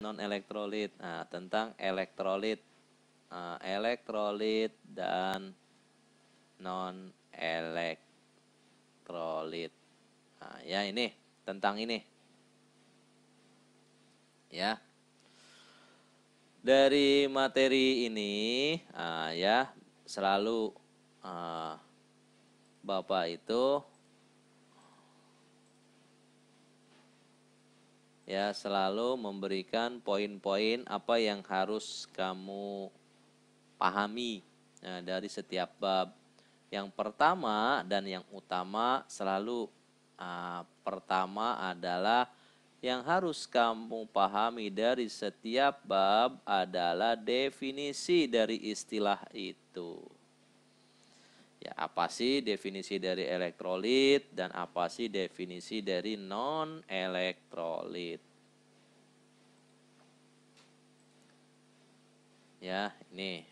non elektrolit. Nah, tentang elektrolit, elektrolit dan non elektrolit. Nah, ya ini tentang ini. Ya. Dari materi ini, ya selalu Bapak itu ya selalu memberikan poin-poin apa yang harus kamu pahami dari setiap bab. Yang pertama dan yang utama selalu pertama adalah yang harus kamu pahami dari setiap bab adalah definisi dari istilah itu. Ya, apa sih definisi dari elektrolit dan apa sih definisi dari non elektrolit? Ya, ini.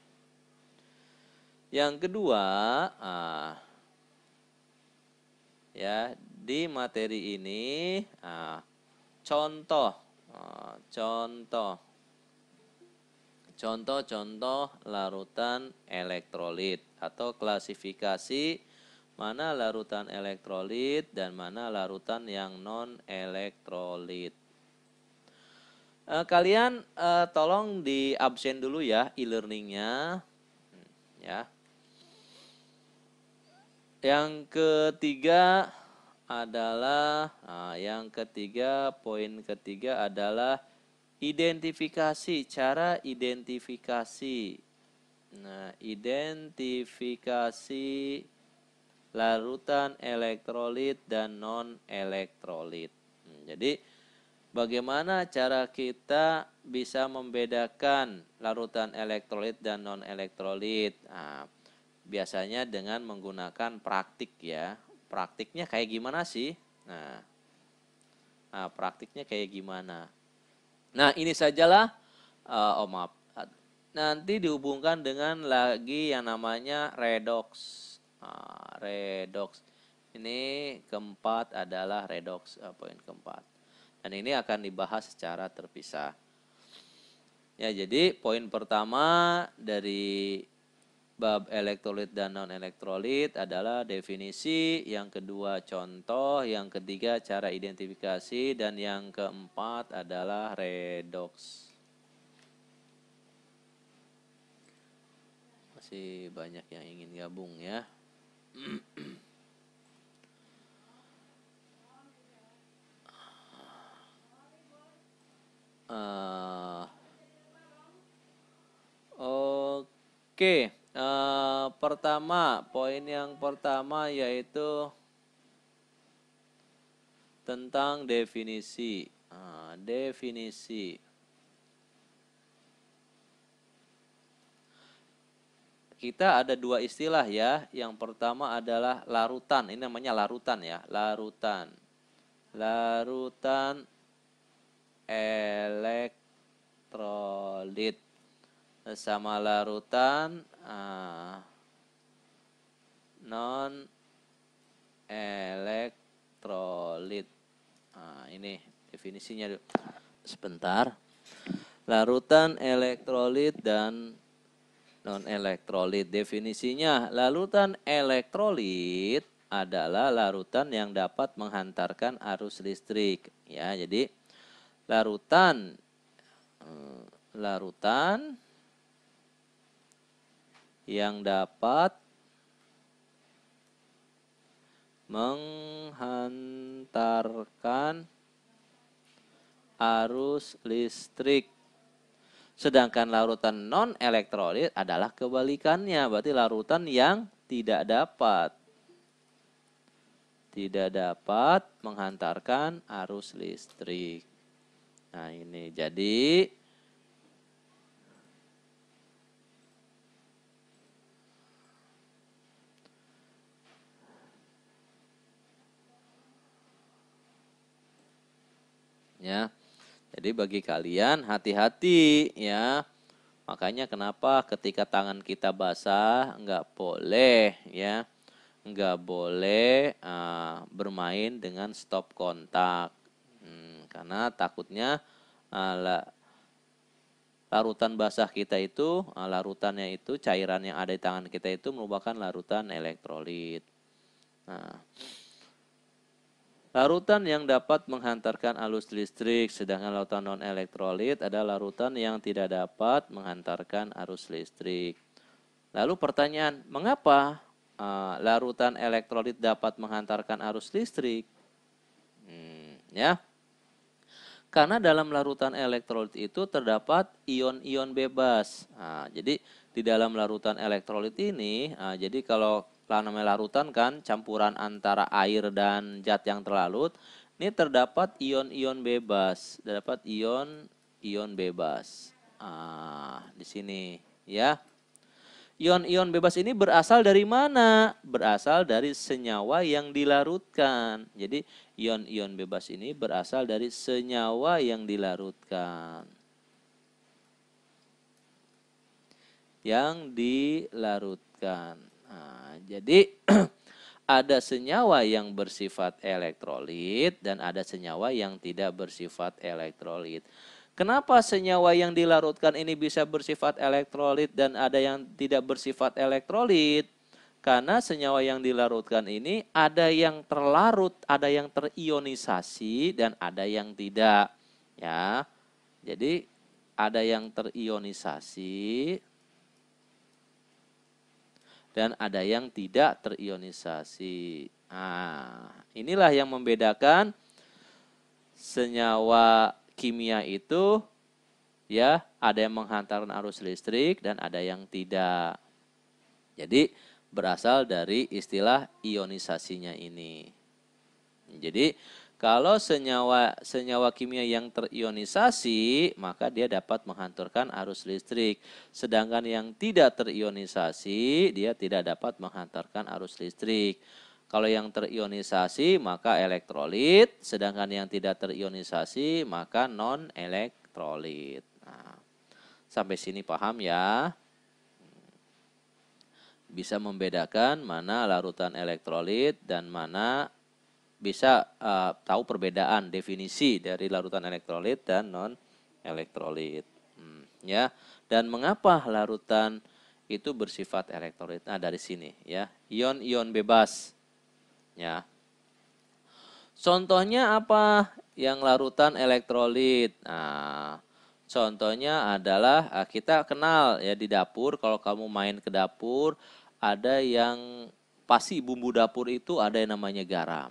Yang kedua, ya di materi ini contoh larutan elektrolit atau klasifikasi mana larutan elektrolit dan mana larutan yang non elektrolit. Kalian tolong di absen dulu ya e-learningnya, ya. Yang ketiga adalah poin ketiga adalah identifikasi, cara identifikasi. Nah, identifikasi larutan elektrolit dan non elektrolit. Jadi bagaimana cara kita bisa membedakan larutan elektrolit dan non elektrolit? Nah, biasanya dengan menggunakan praktik ya. Praktiknya kayak gimana sih? Nah, praktiknya kayak gimana? Nah, ini sajalah, maaf. Nanti dihubungkan dengan lagi yang namanya redox. Redox. Ini keempat adalah redox, poin keempat. Dan ini akan dibahas secara terpisah. Ya, jadi poin pertama dari bab elektrolit dan non elektrolit adalah definisi, yang kedua contoh, yang ketiga cara identifikasi, dan yang keempat adalah redox. Masih banyak yang ingin gabung ya. Oke. Poin yang pertama yaitu tentang definisi. Definisi. Kita ada dua istilah ya. Yang pertama adalah larutan. Ini namanya larutan ya. Larutan. Larutan elektrolit sama larutan non elektrolit. Ini definisinya sebentar. Larutan elektrolit dan non elektrolit. Definisinya, larutan elektrolit adalah larutan yang dapat menghantarkan arus listrik. Ya, jadi larutan yang dapat menghantarkan arus listrik. Sedangkan larutan non elektrolit adalah kebalikannya, berarti larutan yang tidak dapat menghantarkan arus listrik. Nah, ini jadi ya. Jadi bagi kalian hati-hati ya. Makanya kenapa ketika tangan kita basah nggak boleh ya. Nggak boleh bermain dengan stop kontak. Karena takutnya larutan basah kita itu, larutannya itu, cairan yang ada di tangan kita itu merupakan larutan elektrolit. Nah, larutan yang dapat menghantarkan arus listrik, sedangkan larutan non-elektrolit adalah larutan yang tidak dapat menghantarkan arus listrik. Lalu pertanyaan, mengapa larutan elektrolit dapat menghantarkan arus listrik? Ya, karena dalam larutan elektrolit itu terdapat ion-ion bebas. Nah, jadi di dalam larutan elektrolit ini, jadi kalau namanya larutan kan campuran antara air dan zat yang terlarut, ini terdapat ion-ion bebas, terdapat ion-ion bebas. Di sini ya. Ion-ion bebas ini berasal dari mana? Berasal dari senyawa yang dilarutkan. Jadi ion-ion bebas ini berasal dari senyawa yang dilarutkan. Yang dilarutkan. Nah, jadi ada senyawa yang bersifat elektrolit dan ada senyawa yang tidak bersifat elektrolit. Kenapa senyawa yang dilarutkan ini bisa bersifat elektrolit dan ada yang tidak bersifat elektrolit? Karena senyawa yang dilarutkan ini ada yang terlarut, ada yang terionisasi dan ada yang tidak. Ya, jadi ada yang terionisasi dan ada yang tidak terionisasi. Nah, inilah yang membedakan senyawa kimia itu ya ada yang menghantarkan arus listrik dan ada yang tidak. Jadi berasal dari istilah ionisasinya ini. Jadi kalau senyawa kimia yang terionisasi maka dia dapat menghantarkan arus listrik. Sedangkan yang tidak terionisasi dia tidak dapat menghantarkan arus listrik. Kalau yang terionisasi maka elektrolit, sedangkan yang tidak terionisasi maka non-elektrolit. Nah, sampai sini paham ya? Bisa membedakan mana larutan elektrolit dan mana bisa tahu perbedaan definisi dari larutan elektrolit dan non-elektrolit. Ya, dan mengapa larutan itu bersifat elektrolit? Nah, dari sini ya, ion-ion bebas. Ya. Contohnya apa? Yang larutan elektrolit. Nah, contohnya adalah kita kenal ya di dapur, kalau kamu main ke dapur ada yang pasti bumbu dapur itu ada yang namanya garam.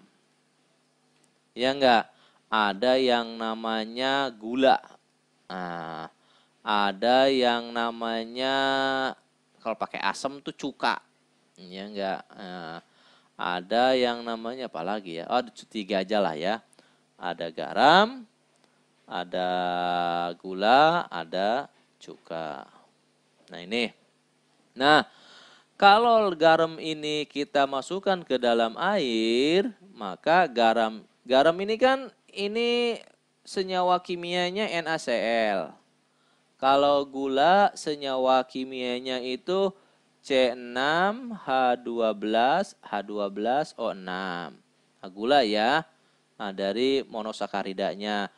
Ya enggak? Ada yang namanya gula. Nah, ada yang namanya kalau pakai asam tuh cuka. Ya enggak? Nah, ada yang namanya apa lagi ya? Oh, 3 aja lah ya. Ada garam, ada gula, ada cuka. Nah ini. Nah, kalau garam ini kita masukkan ke dalam air, maka garam ini kan ini senyawa kimianya NaCl. Kalau gula senyawa kimianya itu C6H12O6. Nah, gula ya. Nah, dari monosakaridanya.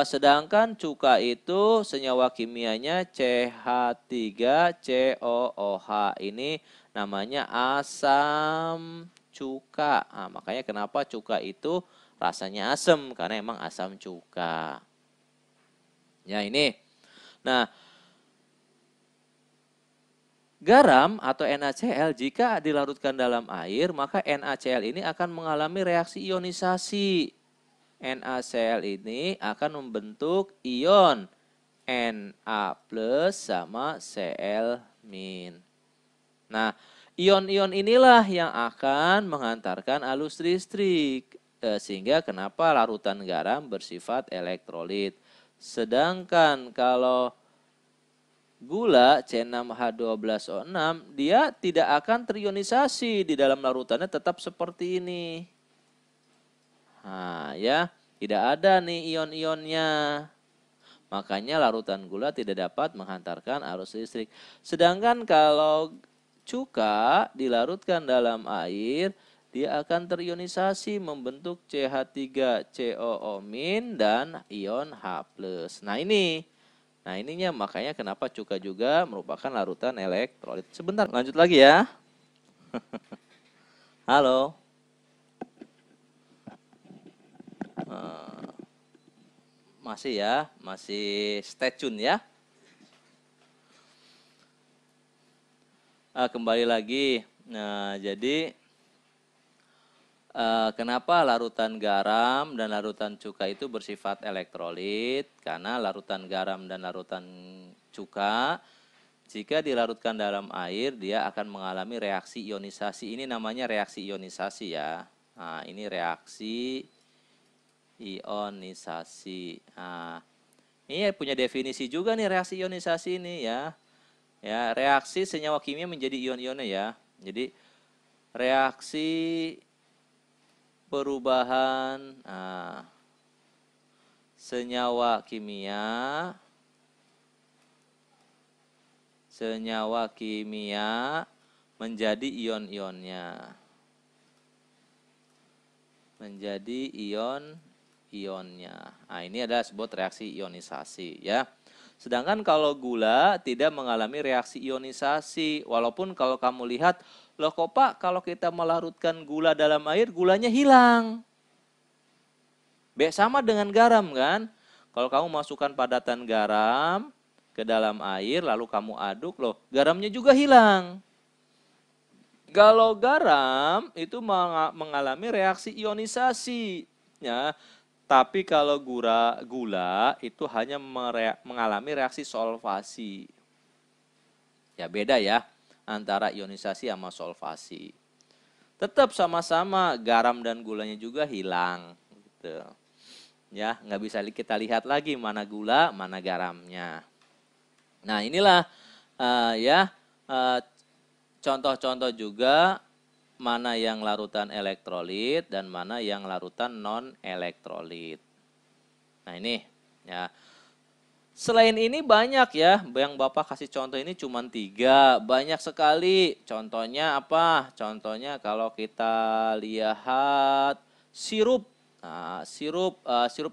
Sedangkan cuka itu senyawa kimianya CH3COOH. Ini namanya asam cuka. Nah, makanya kenapa cuka itu rasanya asam, karena emang asam cuka. Ya ini. Nah, garam atau NaCl jika dilarutkan dalam air, maka NaCl ini akan mengalami reaksi ionisasi. NaCl ini akan membentuk ion Na plus sama Cl min. Nah, ion-ion inilah yang akan menghantarkan arus listrik. Sehingga kenapa larutan garam bersifat elektrolit. Sedangkan kalau gula C6H12O6 dia tidak akan terionisasi, di dalam larutannya tetap seperti ini. Nah, ya, tidak ada nih ion-ionnya. Makanya larutan gula tidak dapat menghantarkan arus listrik. Sedangkan kalau cuka dilarutkan dalam air, dia akan terionisasi membentuk CH3COO- dan ion H+. Nah, ini Nah, ininya makanya kenapa cuka juga merupakan larutan elektrolit. Sebentar, lanjut lagi ya. Halo. Masih ya, masih stay tune ya. Kembali lagi. Nah, jadi kenapa larutan garam dan larutan cuka itu bersifat elektrolit? Karena larutan garam dan larutan cuka jika dilarutkan dalam air dia akan mengalami reaksi ionisasi. Ini namanya reaksi ionisasi ya. Nah, ini reaksi ionisasi. Nah, ini punya definisi juga nih reaksi ionisasi ini ya. Ya, reaksi senyawa kimia menjadi ion-ionnya ya. Jadi reaksi perubahan senyawa kimia menjadi ion-ionnya. Menjadi ion-ionnya. Nah, ini adalah sebut reaksi ionisasi ya. Sedangkan kalau gula tidak mengalami reaksi ionisasi. Walaupun kalau kamu lihat, loh kok Pak, kalau kita melarutkan gula dalam air, gulanya hilang. Sama dengan garam kan. Kalau kamu masukkan padatan garam ke dalam air, lalu kamu aduk, loh garamnya juga hilang. Kalau garam itu mengalami reaksi ionisasi. Ya. Tapi kalau gula itu hanya mengalami reaksi solvasi. Ya beda ya antara ionisasi sama solvasi. Tetap sama-sama garam dan gulanya juga hilang. Gitu. Ya, nggak bisa kita lihat lagi mana gula, mana garamnya. Nah inilah contoh-contoh juga mana yang larutan elektrolit dan mana yang larutan non elektrolit. Nah ini ya. Selain ini banyak ya, yang Bapak kasih contoh ini cuma 3, banyak sekali. Contohnya apa? Contohnya kalau kita lihat sirup. Nah, sirup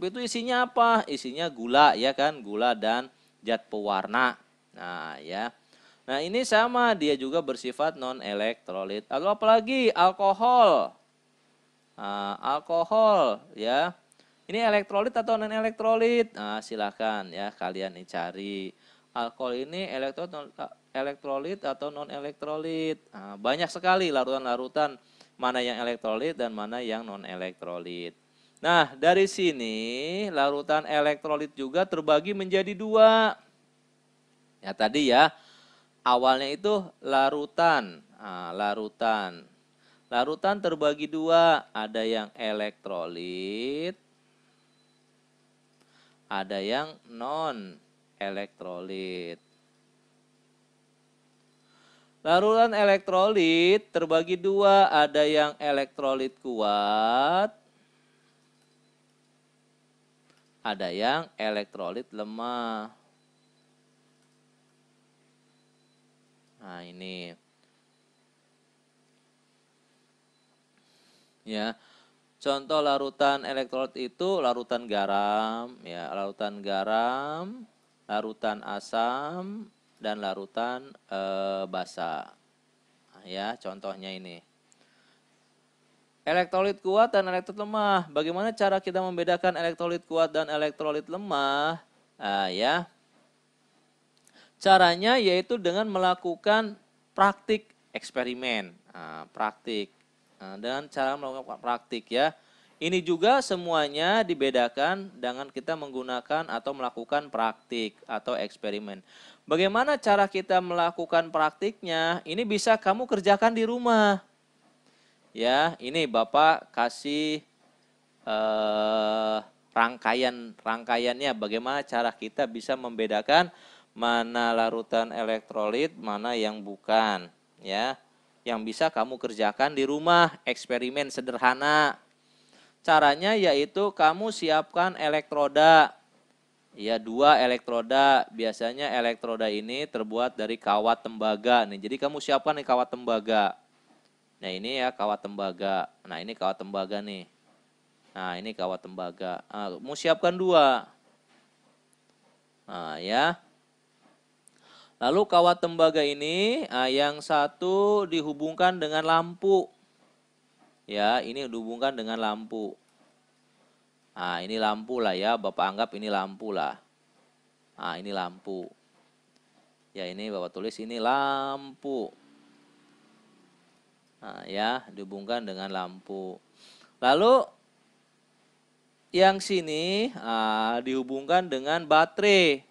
itu isinya apa? Isinya gula ya kan, gula dan zat pewarna. Nah ya, nah ini sama, dia juga bersifat non elektrolit. Lalu apalagi alkohol. Nah, alkohol ya. Ini elektrolit atau non elektrolit? Nah, silakan ya kalian cari. Alkohol ini elektrolit atau non elektrolit? Nah, banyak sekali larutan-larutan mana yang elektrolit dan mana yang non elektrolit. Nah, dari sini larutan elektrolit juga terbagi menjadi 2. Ya tadi ya, awalnya itu larutan. Nah, larutan terbagi 2, ada yang elektrolit, ada yang non elektrolit. Larutan elektrolit terbagi 2, ada yang elektrolit kuat, ada yang elektrolit lemah. Nah, ini. Ya. Contoh larutan elektrolit itu larutan garam, ya, larutan garam, larutan asam dan larutan basa. Nah, ya, contohnya ini. Elektrolit kuat dan elektrolit lemah. Bagaimana cara kita membedakan elektrolit kuat dan elektrolit lemah? Nah, ya. Caranya yaitu dengan melakukan praktik eksperimen. Nah, praktik. Nah, dengan cara melakukan praktik ya. Ini juga semuanya dibedakan dengan kita menggunakan atau melakukan praktik atau eksperimen. Bagaimana cara kita melakukan praktiknya? Ini bisa kamu kerjakan di rumah. Ya, ini Bapak kasih rangkaiannya bagaimana cara kita bisa membedakan mana larutan elektrolit, mana yang bukan, ya. Yang bisa kamu kerjakan di rumah, eksperimen sederhana. Caranya yaitu kamu siapkan elektroda. Ya, 2 elektroda. Biasanya elektroda ini terbuat dari kawat tembaga nih. Jadi kamu siapkan nih kawat tembaga. Nah, ini ya kawat tembaga. Nah, ini kawat tembaga nih. Nah, ini kawat tembaga. Mau siapkan 2. Nah, ya. Lalu kawat tembaga ini yang satu dihubungkan dengan lampu. Ya, ini dihubungkan dengan lampu. Nah, ini lampu lah ya, Bapak anggap ini lampu lah. Nah, ini lampu. Ya, ini Bapak tulis ini lampu. Nah, ya, dihubungkan dengan lampu. Lalu yang sini dihubungkan dengan baterai.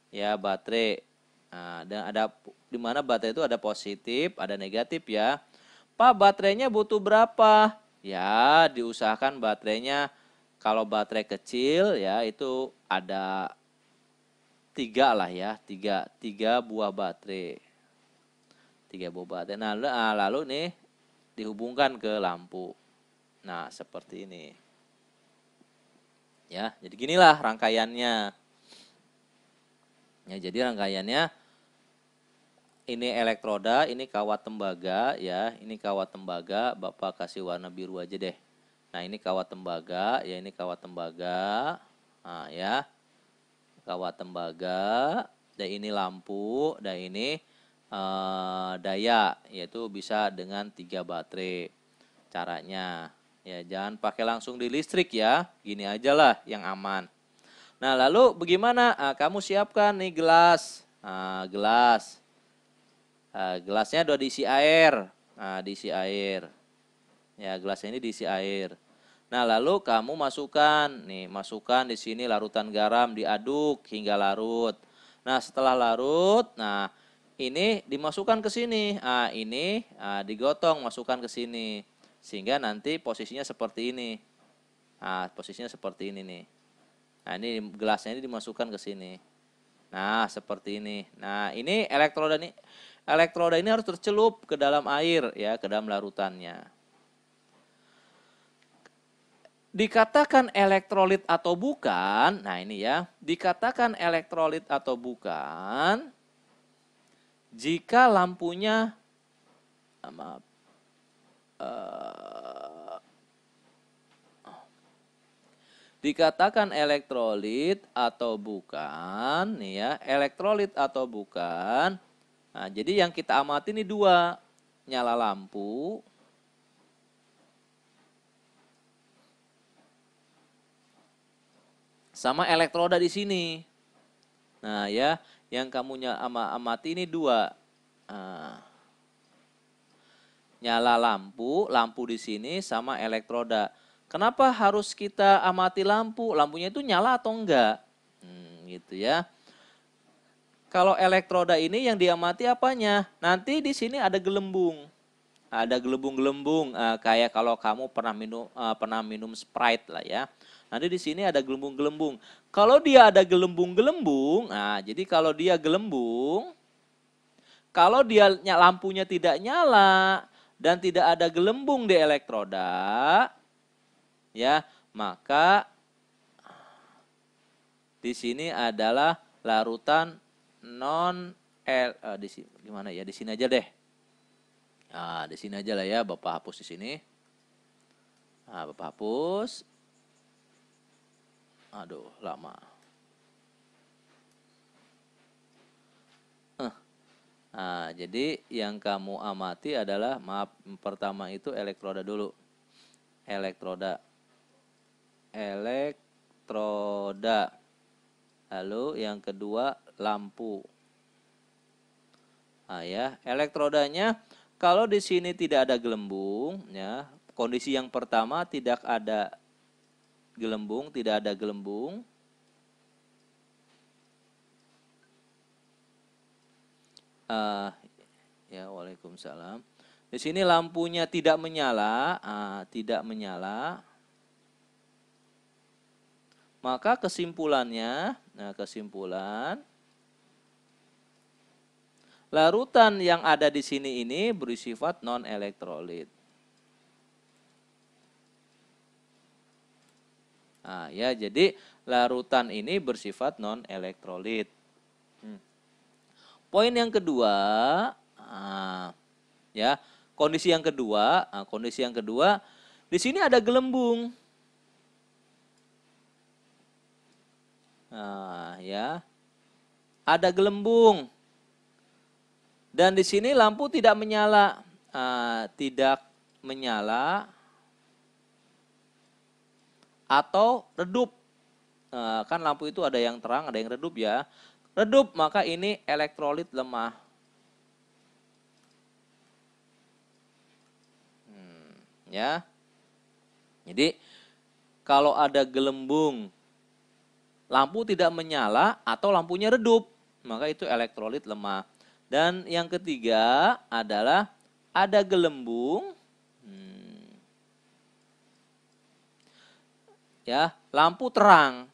Ya, baterai. Nah, dan ada di mana baterai itu ada positif, ada negatif ya. Pak, baterainya butuh berapa? Ya, diusahakan baterainya kalau baterai kecil ya itu ada 3 lah ya, 3 buah baterai. 3 buah baterai. Nah, lalu nih dihubungkan ke lampu. Nah, seperti ini. Ya, jadi ginilah rangkaiannya. Ya, jadi rangkaiannya ini elektroda, ini kawat tembaga ya, ini kawat tembaga, Bapak kasih warna biru aja deh. Nah, ini kawat tembaga, ya ini kawat tembaga. Nah, ya. Kawat tembaga, dan ini lampu, dan ini daya, yaitu bisa dengan 3 baterai. Caranya, ya jangan pakai langsung di listrik ya, gini aja lah yang aman. Nah, lalu bagaimana? Kamu siapkan nih gelas, gelas. Gelasnya udah diisi air, diisi air. Ya, gelas ini diisi air. Nah, lalu kamu masukkan di sini larutan garam, diaduk hingga larut. Nah, setelah larut, nah ini dimasukkan ke sini. Ini digotong, masukkan ke sini. Sehingga nanti posisinya seperti ini. Posisinya seperti ini nih. Nah, ini gelasnya ini dimasukkan ke sini. Nah, seperti ini. Nah, ini elektroda ini harus tercelup ke dalam air ya, ke dalam larutannya. Dikatakan elektrolit atau bukan, nah ini ya, dikatakan elektrolit atau bukan jika lampunya, dikatakan elektrolit atau bukan, nih ya, elektrolit atau bukan. Nah, jadi yang kita amati ini 2, nyala lampu. Sama elektroda di sini. Nah, ya, yang kamu amati ini 2. Nyala lampu, lampu di sini sama elektroda. Kenapa harus kita amati lampu? Lampunya itu nyala atau enggak? Gitu ya. Kalau elektroda ini yang diamati apanya? Nanti di sini ada gelembung. Ada gelembung-gelembung kayak kalau kamu pernah minum Sprite lah ya. Nanti di sini ada gelembung-gelembung. Kalau dia ada gelembung-gelembung, jadi kalau dia gelembung, kalau dia lampunya tidak nyala dan tidak ada gelembung di elektroda, ya, maka di sini adalah larutan di sini gimana ya? Di sini aja deh. Nah, di sini aja lah ya, Bapak hapus di sini. Nah, Bapak hapus. Aduh, lama. Nah, jadi yang kamu amati adalah, pertama itu elektroda dulu. Elektroda. Lalu yang kedua lampu. Nah, ya, elektrodanya kalau di sini tidak ada gelembung, ya, kondisi yang pertama tidak ada gelembung, ya, waalaikumsalam. Di sini lampunya tidak menyala, maka kesimpulan larutan yang ada di sini ini bersifat non elektrolit. Nah, ya, jadi larutan ini bersifat non elektrolit. Poin yang kedua, ya, kondisi yang kedua, di sini ada gelembung. Nah, ya. Ada gelembung. Dan di sini lampu tidak menyala. Tidak menyala atau redup. Kan lampu itu ada yang terang, ada yang redup ya. Redup, maka ini elektrolit lemah. Ya. Jadi kalau ada gelembung, lampu tidak menyala atau lampunya redup, maka itu elektrolit lemah. Dan yang ketiga adalah ada gelembung, ya, lampu terang,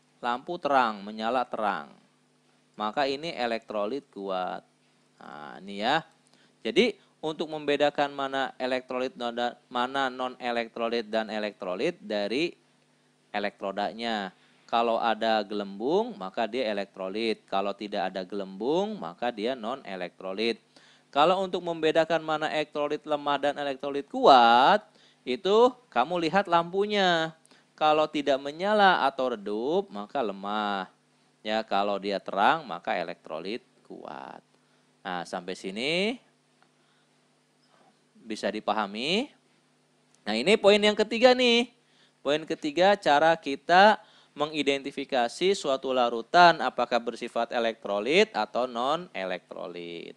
menyala terang, maka ini elektrolit kuat. Nah, ini ya. Jadi untuk membedakan mana elektrolit, mana non elektrolit dan elektrolit dari elektrodanya. Kalau ada gelembung, maka dia elektrolit. Kalau tidak ada gelembung, maka dia non elektrolit. Kalau untuk membedakan mana elektrolit lemah dan elektrolit kuat, itu kamu lihat lampunya. Kalau tidak menyala atau redup, maka lemah. Ya, kalau dia terang, maka elektrolit kuat. Nah, sampai sini bisa dipahami. Nah, ini poin yang ketiga nih. Poin ketiga, cara kita mengidentifikasi suatu larutan apakah bersifat elektrolit atau non elektrolit.